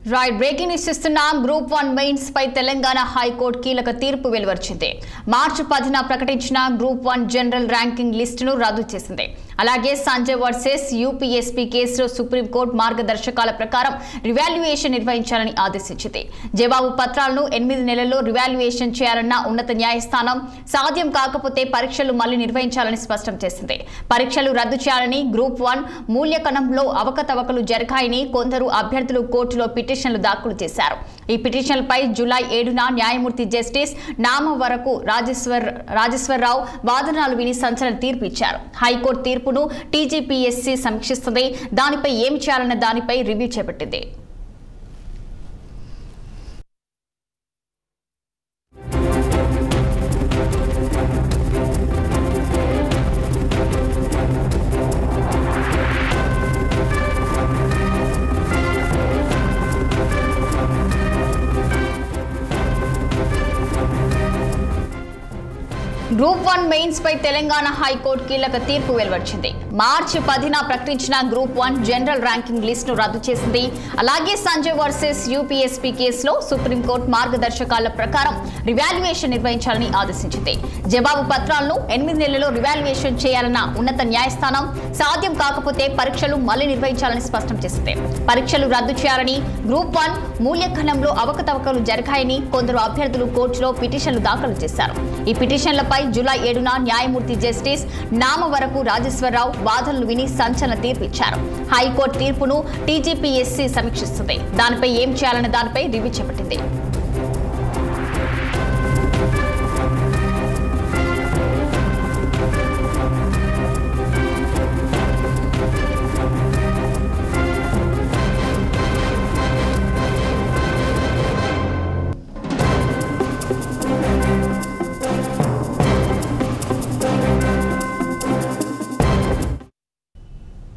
Breaking news ఇస్తున్నాం. Group 1 mains పై Telangana high court కీలక తీర్పు వెలువరించింది. మార్చి 10న ప్రకటించిన గ్రూప్ 1 జనరల్ ర్యాంకింగ్ లిస్టును రద్దు చేసింది. అలాగే సంజయ్ వర్సెస్ యూపీఎస్పీ కేసులో సుప్రీంకోర్టు మార్గదర్శకాల ప్రకారం రివాల్యుయేషన్ నిర్వహించాలని ఆదేశించింది. జవాబు పత్రాలను 8 నెలల్లో రివాల్యుయేషన్ చేయాలన్న ఉన్నత న్యాయస్థానం సాధ్యం కాకపోతే పరీక్షలు మళ్లీ నిర్వహించాలని స్పష్టం చేసింది. పరీక్షలు రద్దు చేయాలని గ్రూప్ 1 మూల్యాంకనంలో అవకతవకలు జరిగాయని కొందరు అభ్యర్థులు కోర్టులో పిటిషన్లు దాఖలు చేశారు. ఈ పిటిషన్లపై జూలై 7న న్యాయమూర్తి జస్టిస్ నామవరపు రాజేశ్వరరావు వాదనలు విని సంచలన తీర్పు ఇచ్చారు. హైకోర్టు తీర్పును టీజీపీఎస్సీ సమీక్షిస్తుంది. దానిపై ఏమి చేయాలన్న దానిపై రివ్యూ చేపట్టింది. గ్రూప్ 1 మెయిన్స్ పై తెలంగాణ హైకోర్టు కీలక తీర్పు వెలువరించింది. మార్చి 10న ప్రకటించిన గ్రూప్ 1 జనరల్ ర్యాంకింగ్ లిస్టును రద్దు చేసింది. అలాగే సంజయ్ వర్సెస్ యూపీఎస్పీ కేసులో సుప్రీంకోర్టు మార్గదర్శకాల ప్రకారం రివాల్యుయేషన్ నిర్వహించాలని ఆదేశించింది. జవాబు పత్రాలను 8 నెలల్లో రివాల్యుయేషన్ చేయాలన్న ఉన్నత న్యాయస్థానం సాధ్యం కాకపోతే పరీక్షలు మళ్లీ నిర్వహించాలని స్పష్టం చేసింది. పరీక్షలు రద్దు చేయాలని గ్రూప్ 1 మూల్యాంకనంలో అవకతవకలు జరిగాయని కొందరు అభ్యర్థులు కోర్టులో పిటిషన్లు దాఖలు చేశారు. ఈ పిటిషన్లపై జూలై 7న న్యాయమూర్తి జస్టిస్ నామవరపు రాజేశ్వరరావు వాదనలు విని సంచలన తీర్పు ఇచ్చారు. హైకోర్టు తీర్పును టీజీపీఎస్సీ సమీక్షిస్తుంది. దానిపై ఏం చేయాలన్న దానిపై రివ్యూ చేపట్టింది.